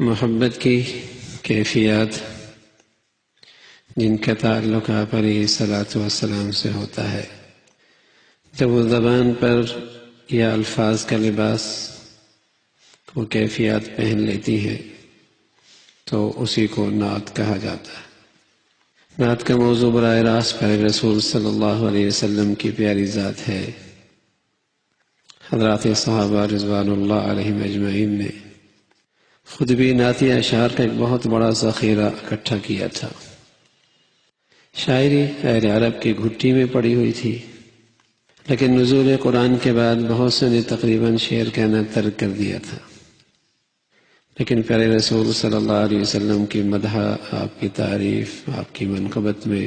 محبت کی کیفیات جن کا تعلق آپ علیہ الصلاۃ والسلام سے ہوتا ہے، جب وہ زبان پر یا الفاظ کا لباس وہ کیفیات پہن لیتی ہے تو اسی کو نعت کہا جاتا ہے۔ نعت کا موضوع براہ راست پیارے رسول صلی اللہ علیہ وسلم کی پیاری ذات ہے۔ حضرات صحابہ رضوان اللہ علیہم اجمعین نے خود بھی نعتی اشعار کا ایک بہت بڑا ذخیرہ اکٹھا کیا تھا۔ شاعری اہل عرب کی گھٹی میں پڑی ہوئی تھی، لیکن نزول قرآن کے بعد بہت سے نے تقریباً شعر کہنا ترک کر دیا تھا، لیکن پیارے رسول صلی اللہ علیہ وسلم کی مدح، آپ کی تعریف، آپ کی منقبت میں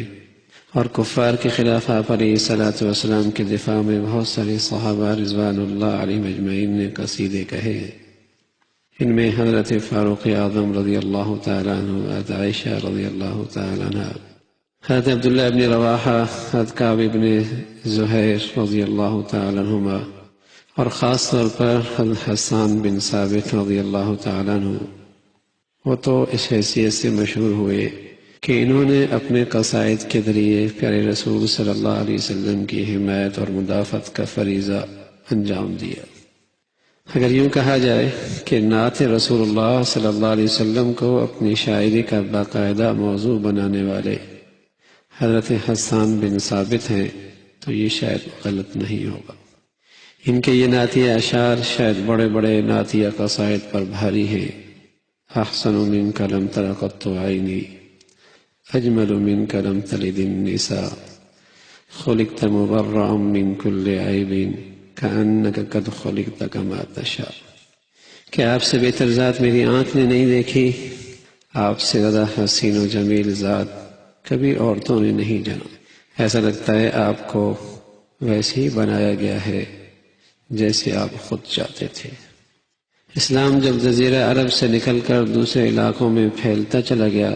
اور کفار کے خلاف آپ علیہ الصلاۃ والسلام کے دفاع میں بہت سارے صحابہ رضوان اللہ علیہم اجمعین نے قصیدے کہے ہیں۔ ان میں حضرت فاروق اعظم رضی اللہ تعالیٰ عنہ، حضرت عائشہ رضی اللہ تعالیٰ عنہ، حضرت عبداللہ ابن رواحہ، حضرت کعب ابن زہیر رضی اللہ تعالیٰ عنہما، اور خاص طور پر حضرت حسان بن ثابت رضی اللہ تعالیٰ عنہ، وہ تو اس حیثیت سے مشہور ہوئے کہ انہوں نے اپنے قصائد کے ذریعے پیارے رسول صلی اللہ علیہ وسلم کی حمایت اور مدافعت کا فریضہ انجام دیا۔ اگر یوں کہا جائے کہ نعت رسول اللہ صلی اللہ علیہ وسلم کو اپنی شاعری کا باقاعدہ موضوع بنانے والے حضرت حسان بن ثابت ہیں تو یہ شاید غلط نہیں ہوگا۔ ان کے یہ نعتیہ اشعار شاید بڑے بڑے نعتیہ قصائد پر بھاری ہیں۔ احسن منک لم تر قط عینی، اجمل منک لم تلد النساء، خلقت مبرأ من کل عیب کأنک قد خلقت کما تشاء، کہ آپ سے بہتر ذات میری آنکھ نے نہیں دیکھی، آپ سے زیادہ حسین و جمیل ذات کبھی عورتوں نے نہیں جانا، ایسا لگتا ہے آپ کو ویسے ہی بنایا گیا ہے جیسے آپ خود چاہتے تھے۔ اسلام جب جزیرہ عرب سے نکل کر دوسرے علاقوں میں پھیلتا چلا گیا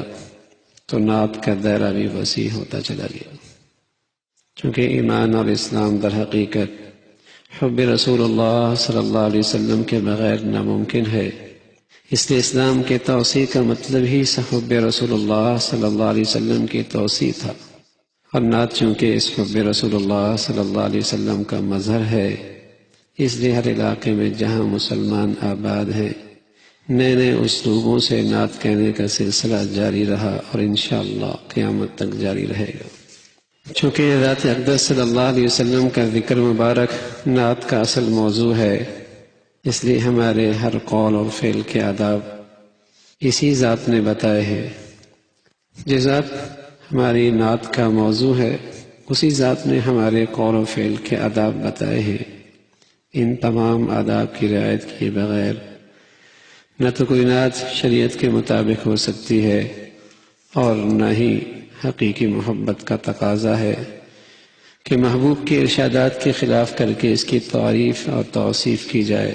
تو نعت کا دائرہ بھی وسیع ہوتا چلا گیا، چونکہ ایمان اور اسلام در حقیقت حب رسول اللہ صلی اللہ علیہ وسلم کے بغیر ناممکن ہے۔ اس لیے اسلام کے توسیع کا مطلب ہی حب رسول اللہ صلی اللہ علیہ وسلم کی توسیع تھا، اور نعت چونکہ اس حب رسول اللہ صلی اللہ علیہ وسلم کا مظہر ہے، اس لیے ہر علاقے میں جہاں مسلمان آباد ہیں نئے نئے اسلوبوں سے نعت کہنے کا سلسلہ جاری رہا اور انشاءاللہ قیامت تک جاری رہے گا۔ چونکہ ذات اقدس صلی اللہ علیہ وسلم کا ذکر مبارک نعت کا اصل موضوع ہے، اس لیے ہمارے ہر قول اور فعل کے آداب اسی ذات نے بتائے ہیں۔ جس ذات ہماری نعت کا موضوع ہے اسی ذات نے ہمارے قول و فعل کے آداب بتائے ہیں۔ ان تمام آداب کی رعایت کیے بغیر نہ تو کوئی نعت شریعت کے مطابق ہو سکتی ہے اور نہ ہی حقیقی محبت کا تقاضا ہے کہ محبوب کے ارشادات کے خلاف کر کے اس کی تعریف اور توصیف کی جائے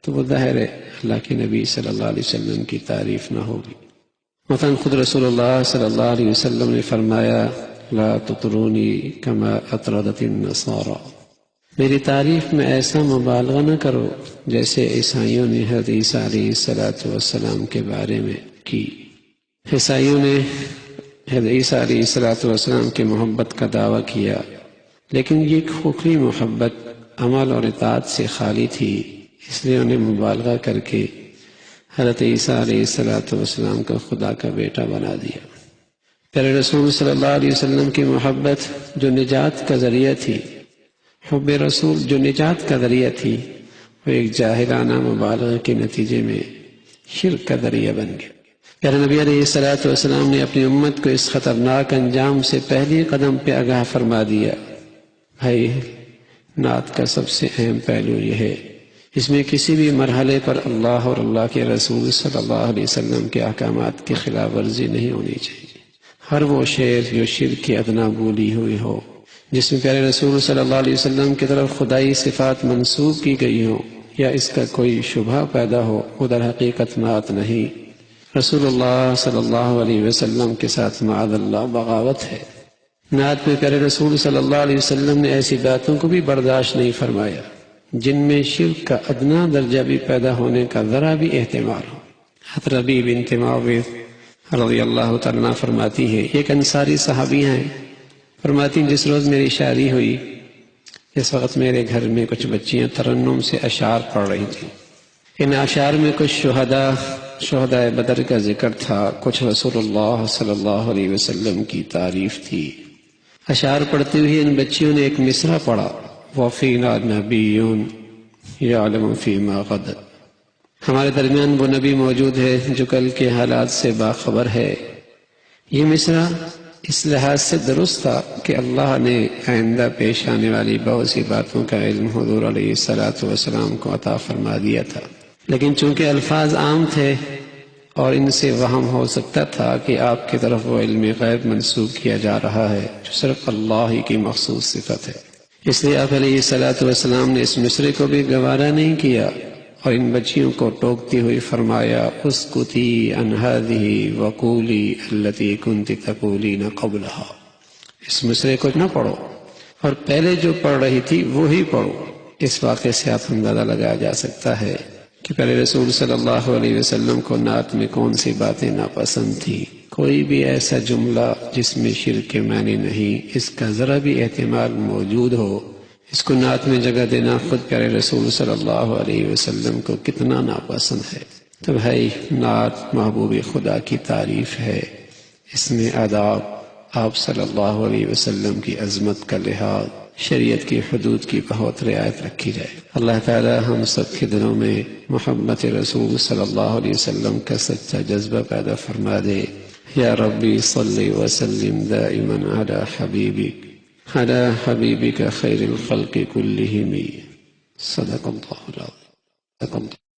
تو وہ ظاہر ہے اللہ کے نبی صلی اللہ علیہ وسلم کی تعریف نہ ہوگی۔ مثلا خود رسول اللہ صلی اللہ علیہ وسلم نے فرمایا لا تطرونی کما اطردت النصارى، میری تعریف میں ایسا مبالغہ نہ کرو جیسے عیسائیوں نے حضرت عیسیٰ علیہ الصلاۃ والسلام کے بارے میں کی۔ عیسائیوں نے حضرت عیسیٰ علیہ الصلاۃ والسلام کی محبت کا دعویٰ کیا، لیکن یہ کھوکھلی محبت عمل اور اطاعت سے خالی تھی، اس لیے انہیں مبالغہ کر کے حضرت عیسیٰ علیہ الصلاۃ والسلام کو خدا کا بیٹا بنا دیا۔ پیارے رسول صلی اللہ علیہ وسلم کی محبت جو نجات کا ذریعہ تھی، حب رسول جو نجات کا ذریعہ تھی، وہ ایک جاہلانہ مبالغہ کے نتیجے میں شرک کا ذریعہ بن گیا۔ پیارے نبی علیہ الصلاۃ والسلام نے اپنی امت کو اس خطرناک انجام سے پہلے قدم پہ آگاہ فرما دیا۔ بھائی، نعت کا سب سے اہم پہلو یہ ہے اس میں کسی بھی مرحلے پر اللہ اور اللہ کے رسول صلی اللہ علیہ وسلم کے احکامات کی خلاف ورزی نہیں ہونی چاہیے۔ ہر وہ شعر جو شرک کی ادنا بولی ہوئی ہو، جس میں پیارے رسول صلی اللہ علیہ وسلم کی طرف خدائی صفات منسوب کی گئی ہوں یا اس کا کوئی شبہ پیدا ہو، وہ در حقیقت نعت نہیں، رسول اللہ صلی اللہ علیہ وسلم کے ساتھ معاذ اللہ بغاوت ہے۔ نعت میں پیارے رسول صلی اللہ علیہ وسلم نے ایسی باتوں کو بھی برداشت نہیں فرمایا جن میں شرک کا ادنا درجہ بھی پیدا ہونے کا ذرا بھی احتمال ہو۔ حضرت ربیع بنت معوذ رضی اللہ تعالیٰ عنہ فرماتی ہیں، ایک انصاری صحابی ہیں، فرماتی ہیں جس روز میری شادی ہوئی اس وقت میرے گھر میں کچھ بچیاں ترنم سے اشعار پڑھ رہی تھیں۔ ان اشعار میں کچھ شہداء بدر کا ذکر تھا، کچھ رسول اللہ صلی اللہ علیہ وسلم کی تعریف تھی۔ اشعار پڑھتے ہوئے ان بچیوں نے ایک مصرع پڑھا، وَفِينَا نَبِيٌّ يَعْلَمُ فِي مَا غَدَ، ہمارے درمیان وہ نبی موجود ہے جو کل کے حالات سے باخبر ہے۔ یہ مصرع اس لحاظ سے درست تھا کہ اللہ نے آئندہ پیش آنے والی بہت سی باتوں کا علم حضور علیہ السلام کو عطا فرما دیا تھا، لیکن چونکہ الفاظ عام تھے اور ان سے وہم ہو سکتا تھا کہ آپ کی طرف وہ علم غیب منسوب کیا جا رہا ہے جو صرف اللہ ہی کی مخصوص صفت ہے، اس لیے آپ علیہ السلام نے اس مصرع کو بھی گوارا نہیں کیا اور ان بچیوں کو ٹوکتی ہوئی فرمایا، اسکتی عن هذه وقولی التي كنت تقولین قبلها، اس مصرع کو نہ پڑھو اور پہلے جو پڑھ رہی تھی وہی پڑھو۔ اس واقعے سے آپ اندازہ لگایا جا سکتا ہے کہ پہلے رسول صلی اللہ علیہ وسلم کو نعت میں کون سی باتیں ناپسند تھی۔ کوئی بھی ایسا جملہ جس میں شرک کے معنی نہیں، اس کا ذرا بھی احتمال موجود ہو، اس کو نعت میں جگہ دینا خود پیارے رسول صلی اللہ علیہ وسلم کو کتنا ناپسند ہے۔ تو بھائی، نعت محبوب خدا کی تعریف ہے، اس میں آداب، آپ صلی اللہ علیہ وسلم کی عظمت کا لحاظ، شریعت کی حدود کی بہت رعایت رکھی جائے۔ اللہ تعالی ہم سب کے دلوں میں محبت رسول صلی اللہ علیہ وسلم کا سچا جذبہ پیدا فرما دے۔ یا ربی صلی وسلم دائما علی حبیبک على حبيبك خير الخلق كلهم، صدق الله العظيم۔